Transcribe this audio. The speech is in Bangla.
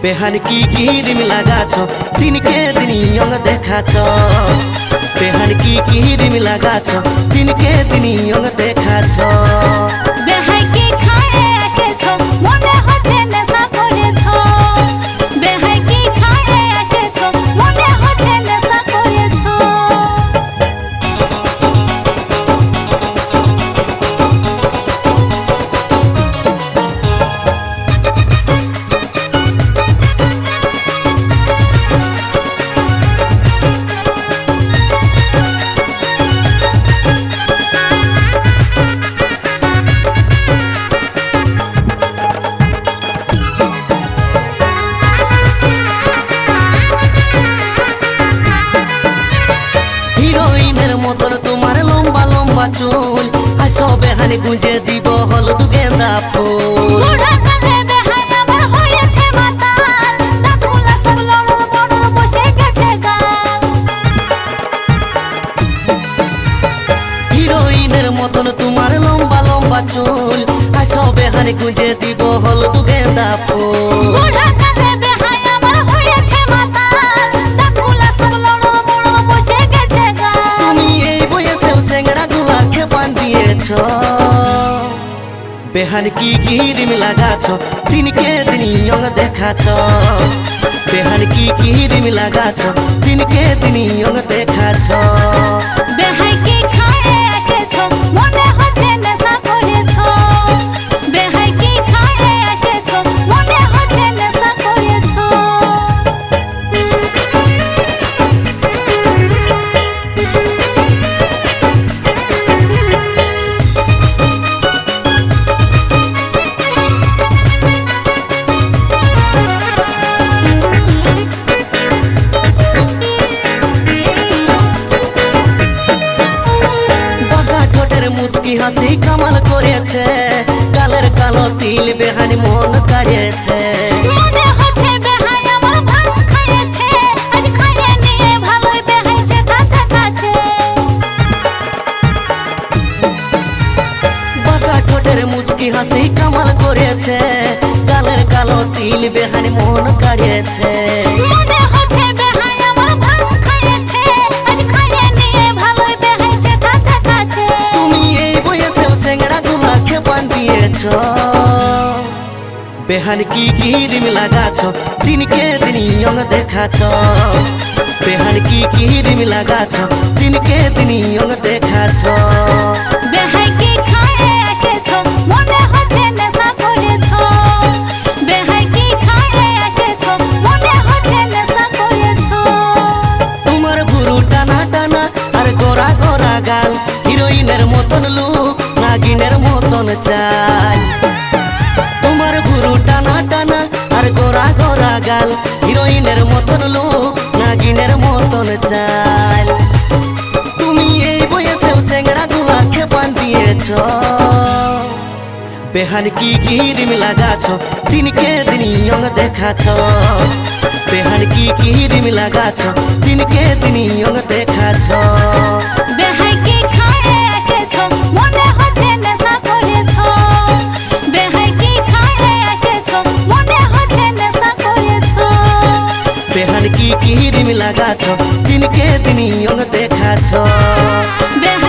बेहान की क्रीम लगाछ दिन के दिन यंग देखाछ बेहान की क्रीम लगाछ दिन के दिन यंग देखाछ बेहाई के खाए एसेछो मने हচ্ছে নেশা করেছো बेहाई के खाए एसेछो मने हচ্ছে নেশা করেছো मतन तुम्हार लम्बा लम्बा चुल आसो बेहानी गुंजे दीब हलुद गेंदा फूल বুড়া কালে বেহাই আমার হয়েছে মাতাল দাঁতগুলা সব লড়র বড়র বসে গেছে গাল হিরোইনের মতন তোমার লম্বা লম্বা চুল আসো বেহানি গুंजे दीब हलुद गेंदा फूल বুড়া কালে বেহাই আমার হয়েছে মাতাল দাঁতগুলা সব লড়র বড়র বসে গেছে গাল তুমি এই বয়সেও চেংড়া গুলাকে বান্ধিয়েছ बेहान की क्रीम लगाछ दिन के दिन यंग देखाछ बेहान की क्रीम लगाछ दिन के दिन यंग देखाछ बेहाई के खाए एसेछो मने हচ্ছে নেশা করেছো बेहाई के खाए एसेछो मने हচ্ছে নেশা করেছো মুচকি হাসি কামাল করেছে গালের কালো তিল বেহানি মন কাড়েছে মনে হচ্ছে বেহাই আমার ভাঙ খাইয়েছে আজ খাইয়ে নিয়ে ভালোই বেহাইছে তাতে কাছে বাঁকা ঠোঁটের মুচকি হাসি কামাল করেছে গালের কালো তিল বেহানি মন কাড়েছে মনে হচ্ছে বেহাই আমার ভাঙ খাইয়েছে আজ খাইয়ে নিয়ে ভালোই বেহাইছে তাতে কাছে তুমি এই বয়সেও চেংড়া গুলাকে বান্ধিয়েছ बेहान की क्रीम लगाछ दिन के दिन यंग देखाछ बेहान की क्रीम लगाछ दिन के दिन यंग देखाछ बेहाई के खाए एसेछो मने हচ্ছে নেশা করেছো बेहाई के खाए एसेछो मने हচ্ছে নেশা করেছো তোমার ভুরু টানা টানা আর গোরা গোরা গাল হিরোইনের মতন লুক নাগিনের মতন চাল তোমার ভুরু টানা টানা আর গোরা গোরা গাল হিরোইনের মতন লুক নাগিনের মতন চাল তুমি এই বয়সেও চেংড়া গুলাকে বান্ধিয়েছ बेहान की क्रीम लगाछ दिन के दिन यंग देखाछ बेहान की क्रीम लगाछ दिन के दिन यंग देखाछ बेहाई के खाए एसेछो मने हচ্ছে নেশা করেছো बेहाई के खाए एसेछो मने हচ্ছে নেশা করেছো बेहान की क्रीम लगाछ दिन के दिन यंग देखाछ बेहाई